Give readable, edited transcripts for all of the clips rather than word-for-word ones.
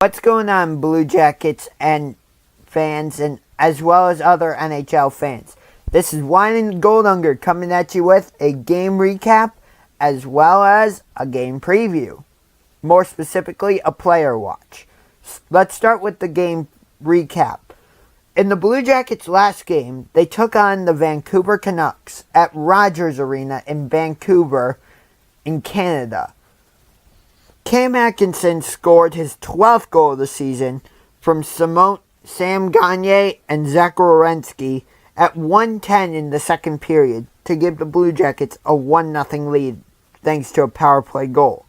What's going on, Blue Jackets and fans, and as well as other NHL fans? This is Wine and Gold Hunger coming at you with a game recap as well as a game preview. More specifically, a player watch. Let's start with the game recap. In the Blue Jackets' last game, they took on the Vancouver Canucks at Rogers Arena in Vancouver, in Canada. Cam Atkinson scored his 12th goal of the season from Sam Gagner and Zach Werenski at 1:10 in the second period to give the Blue Jackets a 1-0 lead thanks to a power play goal.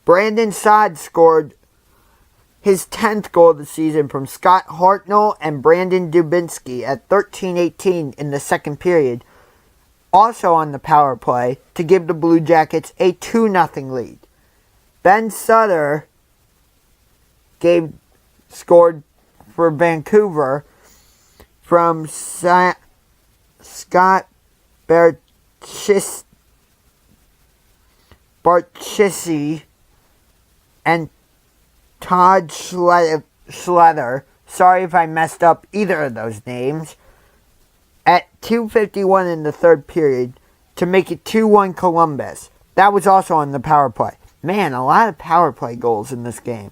Brandon Saad scored his 10th goal of the season from Scott Hartnell and Brandon Dubinsky at 13:18 in the second period, also on the power play, to give the Blue Jackets a 2-0 lead. Ben Sutter scored for Vancouver from Scott Barchisi and Todd Schletter. Sorry if I messed up either of those names. At 2:51 in the third period to make it 2-1 Columbus. That was also on the power play. Man, a lot of power play goals in this game.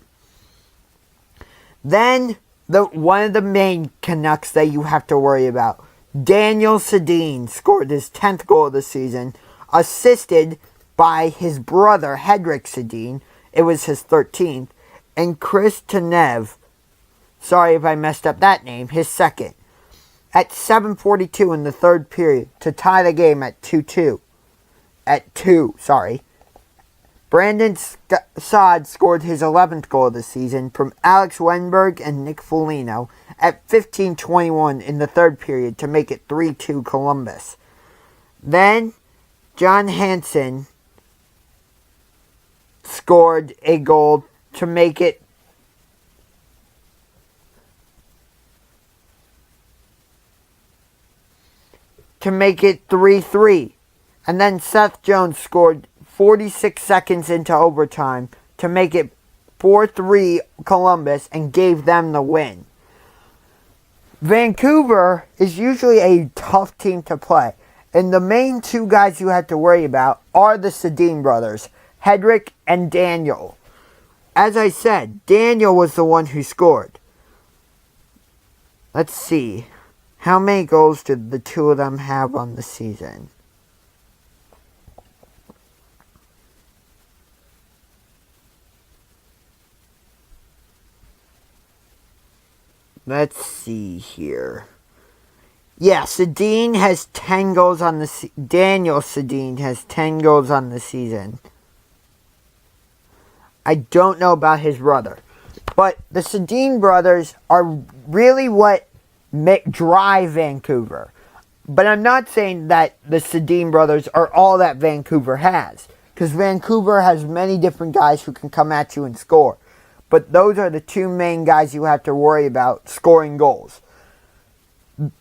Then, one of the main Canucks that you have to worry about. Daniel Sedin scored his 10th goal of the season, assisted by his brother, Henrik Sedin. It was his 13th. And Chris Tanev, sorry if I messed up that name, his second. At 7:42 in the third period to tie the game at 2-2. Brandon Saad scored his 11th goal of the season from Alex Wenberg and Nick Foligno at 15:21 in the third period to make it 3-2 Columbus. Then, John Hansen scored a goal to make it 3-3. And then Seth Jones scored 46 seconds into overtime to make it 4-3 Columbus and gave them the win. Vancouver is usually a tough team to play, and the main two guys you have to worry about are the Sedin brothers, Henrik and Daniel. As I said, Daniel was the one who scored. Let's see. How many goals did the two of them have on the season? Let's see here. Yeah, Sedin has 10 goals on the Daniel Sedin has 10 goals on the season. I don't know about his brother. But the Sedin brothers are really what drive Vancouver. But I'm not saying that the Sedin brothers are all that Vancouver has. Because Vancouver has many different guys who can come at you and score. But those are the two main guys you have to worry about scoring goals.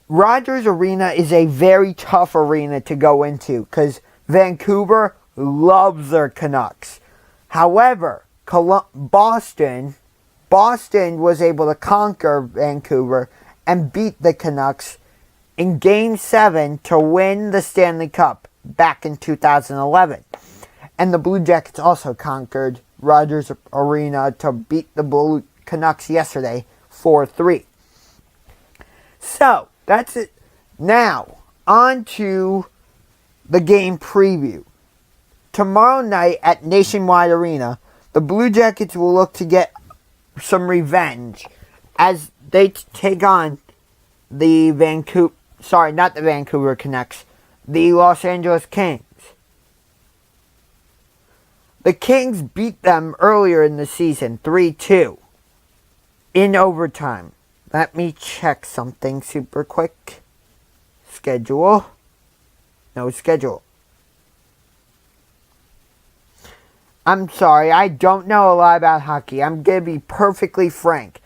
Rogers Arena is a very tough arena to go into because Vancouver loves their Canucks. However, Boston was able to conquer Vancouver and beat the Canucks in Game 7 to win the Stanley Cup back in 2011. And the Blue Jackets also conquered Rogers Arena to beat the Blue Canucks yesterday 4-3. So, that's it. Now, on to the game preview. Tomorrow night at Nationwide Arena, the Blue Jackets will look to get some revenge as they take on the Vancouver Canucks, the Los Angeles Kings. The Kings beat them earlier in the season, 3-2, in overtime. Let me check something super quick. Schedule. No schedule. I'm sorry, I don't know a lot about hockey. I'm going to be perfectly frank.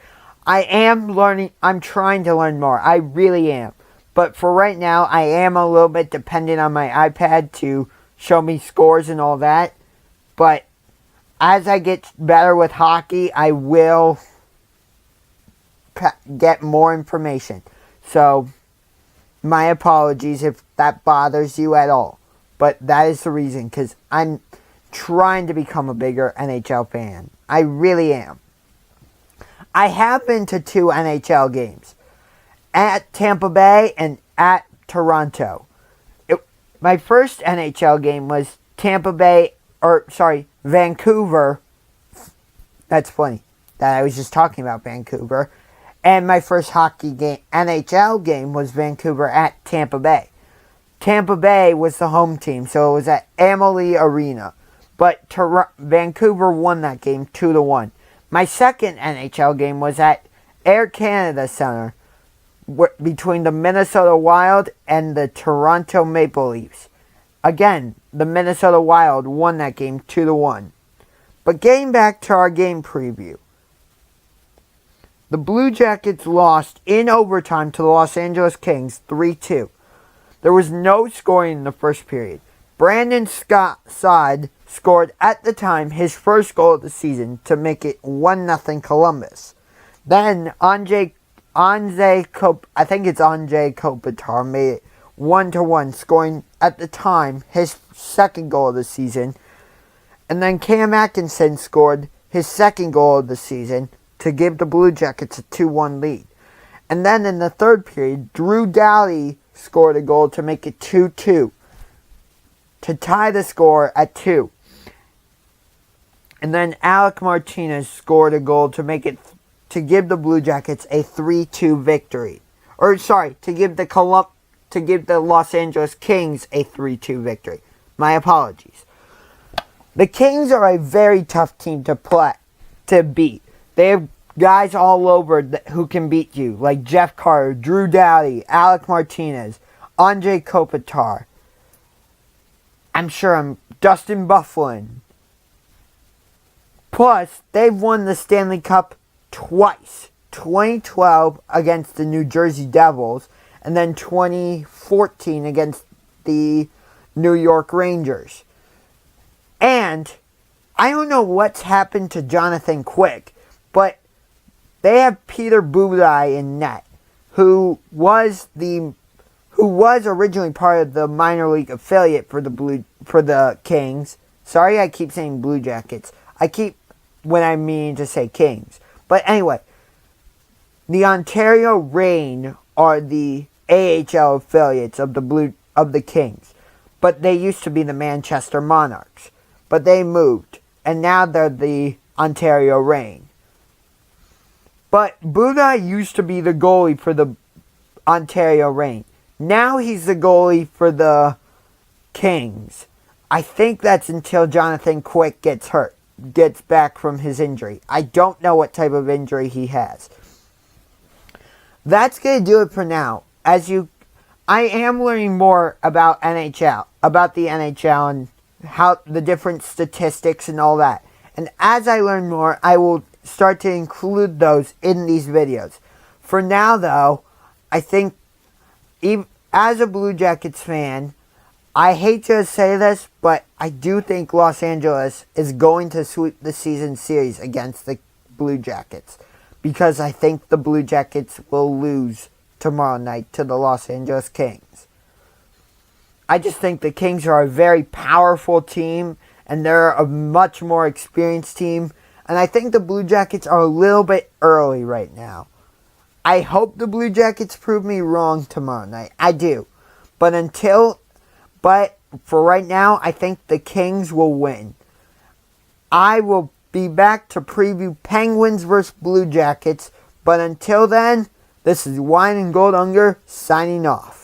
I'm trying to learn more. I really am. But for right now, I am a little bit dependent on my iPad to show me scores and all that. But as I get better with hockey, I will get more information. So, my apologies if that bothers you at all. But that is the reason, because I'm trying to become a bigger NHL fan. I really am. I have been to 2 NHL games. At Tampa Bay and at Toronto. My first NHL game was Vancouver. That's funny that I was just talking about Vancouver. And my first hockey game, NHL game, was Vancouver at Tampa Bay. Tampa Bay was the home team, so it was at Amalie Arena. But Vancouver won that game 2-1. My second NHL game was at Air Canada Centre between the Minnesota Wild and the Toronto Maple Leafs. Again, the Minnesota Wild won that game 2-1. But getting back to our game preview. The Blue Jackets lost in overtime to the Los Angeles Kings 3-2. There was no scoring in the first period. Brandon Saad scored at the time his first goal of the season to make it 1-0 Columbus. Then Anze Kopitar made it 1-1, scoring at the time his second goal of the season. And then Cam Atkinson scored his second goal of the season to give the Blue Jackets a 2-1 lead. And then in the third period, Drew Doughty scored a goal to make it 2-2, to tie the score at 2. And then Alec Martinez scored a goal to give the Blue Jackets a 3-2 victory. To give the Los Angeles Kings a 3-2 victory. My apologies. The Kings are a very tough team to beat. They have guys all over who can beat you, like Jeff Carter, Drew Doughty, Alec Martinez, Anze Kopitar. Dustin Byfuglien. Plus, they've won the Stanley Cup twice. 2012 against the New Jersey Devils, and then 2014 against the New York Rangers. And I don't know what's happened to Jonathan Quick, but they have Peter Budaj in net, who was originally part of the minor league affiliate for the Kings. Sorry, I keep saying Blue Jackets. When I mean to say Kings. But anyway, the Ontario Reign are the AHL affiliates of the Kings, but they used to be the Manchester Monarchs, but they moved, and now they're the Ontario Reign. But Budaj used to be the goalie for the Ontario Reign. Now he's the goalie for the Kings. I think that's until Jonathan Quick gets back from his injury. I don't know what type of injury he has. That's going to do it for now. I am learning more about the NHL and how the different statistics and all that. And as I learn more, I will start to include those in these videos. For now, though, I think, as a Blue Jackets fan, I hate to say this, but I do think Los Angeles is going to sweep the season series against the Blue Jackets, because I think the Blue Jackets will lose tomorrow night to the Los Angeles Kings. I just think the Kings are a very powerful team, and they're a much more experienced team, and I think the Blue Jackets are a little bit early right now. I hope the Blue Jackets prove me wrong tomorrow night. I do. But for right now, I think the Kings will win. I will be back to preview Penguins vs. Blue Jackets. But until then, this is Wine and Gold Unger signing off.